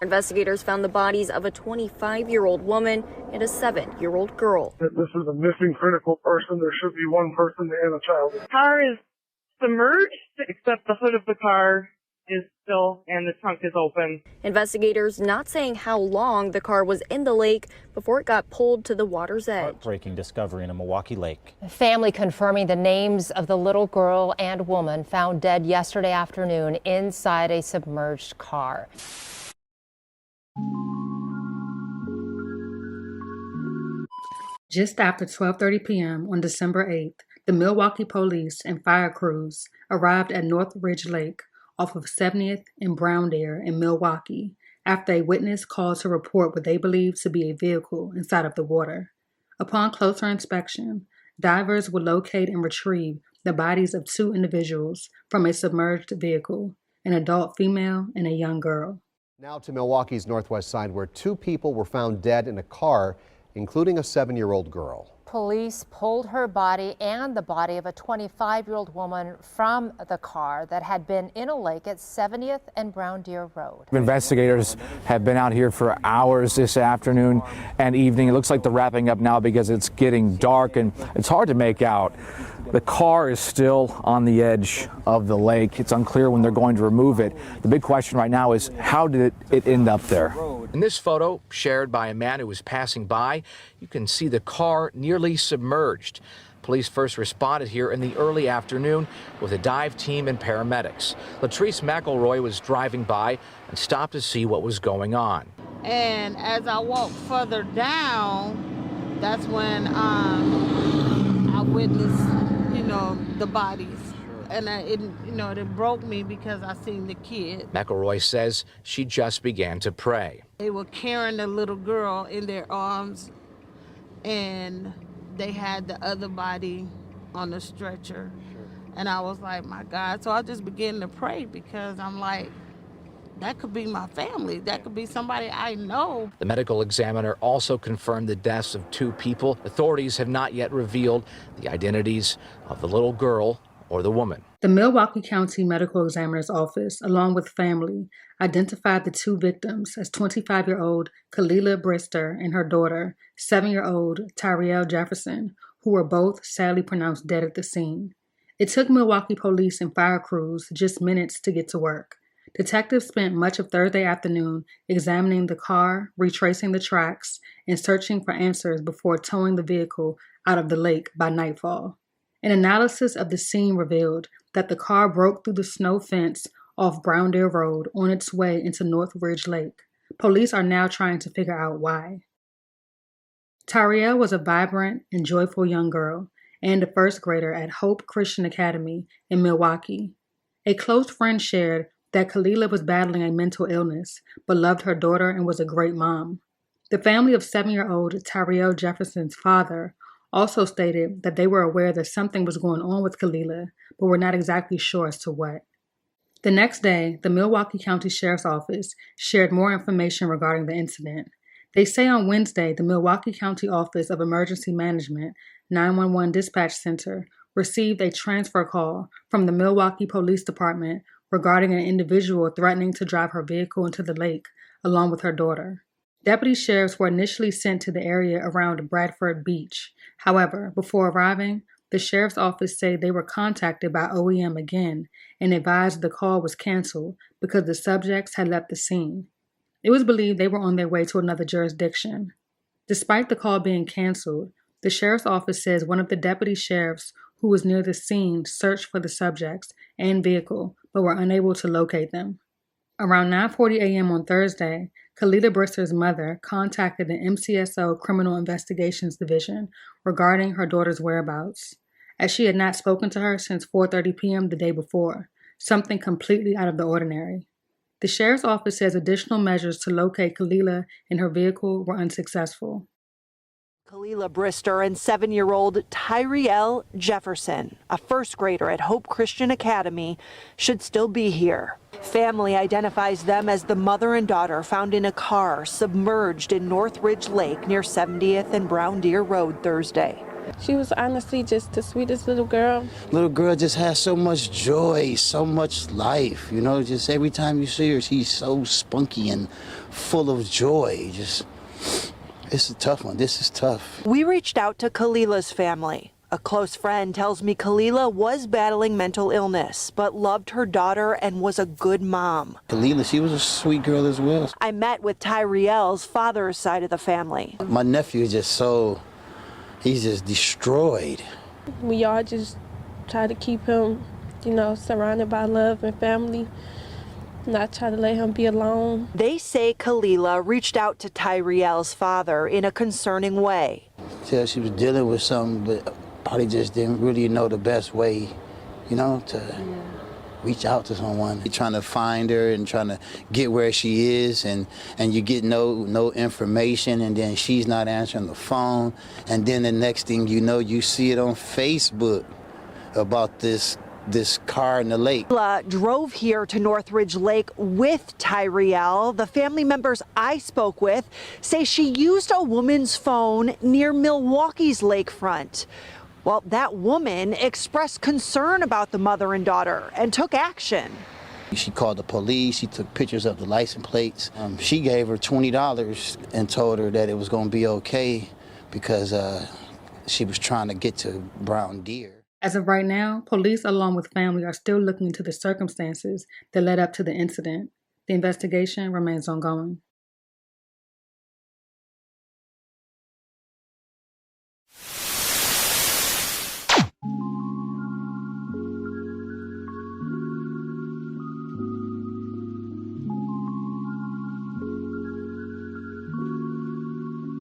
Investigators found the bodies of a 25-year-old woman and a 7-year-old girl. This is a missing critical person. There should be one person and a child. The car is submerged, except the hood of the car is still, and the trunk is open. Investigators not saying how long the car was in the lake before it got pulled to the water's edge. Heartbreaking discovery in a Milwaukee lake. Family confirming the names of the little girl and woman found dead yesterday afternoon inside a submerged car. Just after 12:30 p.m. on December 8th, the Milwaukee police and fire crews arrived at North Ridge Lake off of 70th and Brown Deer in Milwaukee after a witness called to report what they believed to be a vehicle inside of the water. Upon closer inspection, divers would locate and retrieve the bodies of 2 individuals from a submerged vehicle, an adult female and a young girl. Now to Milwaukee's northwest side, where 2 people were found dead in a car, including a 7-year-old girl. Police pulled her body and the body of a 25-year-old woman from the car that had been in a lake at 70th and Brown Deer Road. Investigators have been out here for hours this afternoon and evening. It looks like they're wrapping up now because it's getting dark and it's hard to make out. The car is still on the edge of the lake. It's unclear when they're going to remove it. The big question right now is how did it end up there? In this photo, shared by a man who was passing by, you can see the car nearly submerged. Police first responded here in the early afternoon with a dive team and paramedics. Latrice McElroy was driving by and stopped to see what was going on. And as I walked further down, that's when I witnessed, the bodies. And it broke me because I seen the kid. McElroy says she just began to pray. They were carrying the little girl in their arms, and they had the other body on the stretcher. And I was like, my God. So I just began to pray because I'm like, that could be my family. That could be somebody I know. The medical examiner also confirmed the deaths of 2 people. Authorities have not yet revealed the identities of the little girl or the woman. The Milwaukee County Medical Examiner's Office, along with family, identified the 2 victims as 25-year-old Khalilah Brister and her daughter, 7-year-old Tyrielle Jefferson, who were both sadly pronounced dead at the scene. It took Milwaukee police and fire crews just minutes to get to work. Detectives spent much of Thursday afternoon examining the car, retracing the tracks, and searching for answers before towing the vehicle out of the lake by nightfall. An analysis of the scene revealed that the car broke through the snow fence off Brown Deer Road on its way into North Ridge Lake. Police are now trying to figure out why. Tyrielle was a vibrant and joyful young girl and a first grader at Hope Christian Academy in Milwaukee. A close friend shared that Khalilah was battling a mental illness, but loved her daughter and was a great mom. The family of 7-year-old Tyrielle Jefferson's father also stated that they were aware that something was going on with Khalilah, but were not exactly sure as to what. The next day, the Milwaukee County Sheriff's Office shared more information regarding the incident. They say on Wednesday, the Milwaukee County Office of Emergency Management 911 Dispatch Center received a transfer call from the Milwaukee Police Department regarding an individual threatening to drive her vehicle into the lake along with her daughter. Deputy sheriffs were initially sent to the area around Bradford Beach. However, before arriving, the sheriff's office said they were contacted by OEM again and advised the call was canceled because the subjects had left the scene. It was believed they were on their way to another jurisdiction. Despite the call being canceled, the sheriff's office says one of the deputy sheriffs who was near the scene searched for the subjects and vehicle, but were unable to locate them. Around 9:40 a.m. on Thursday, Khalilah Brister's mother contacted the MCSO Criminal Investigations Division regarding her daughter's whereabouts, as she had not spoken to her since 4:30 p.m. the day before, something completely out of the ordinary. The sheriff's office says additional measures to locate Khalilah and her vehicle were unsuccessful. Khalilah Brister and 7-year-old Tyrielle Jefferson, a first grader at Hope Christian Academy, should still be here. Family identifies them as the mother and daughter found in a car submerged in North Ridge Lake near 70th and Brown Deer Road Thursday. She was honestly just the sweetest little girl. Little girl just has so much joy, so much life, you know, just every time you see her, she's so spunky and full of joy. Just, it's a tough one. This is tough. We reached out to Khalilah's family. A close friend tells me Khalilah was battling mental illness, but loved her daughter and was a good mom. Khalilah, she was a sweet girl as well. I met with Tyriel's father's side of the family. My nephew is just he's just destroyed. We all just try to keep him, you know, surrounded by love and family, not try to let him be alone. They say Khalilah reached out to Tyriel's father in a concerning way. Yeah, she was dealing with something, but probably just didn't really know the best way, you know, to reach out to someone. You're trying to find her and trying to get where she is, and you get no information, and then she's not answering the phone, and then the next thing you know, you see it on Facebook about this car in the lake. Khalilah drove here to Northridge Lake with Tyriel. The family members I spoke with say she used a woman's phone near Milwaukee's lakefront. Well, that woman expressed concern about the mother and daughter and took action. She called the police. She took pictures of the license plates. She gave her $20 and told her that it was going to be okay because she was trying to get to brown deer. As of right now, police along with family are still looking into the circumstances that led up to the incident. The investigation remains ongoing.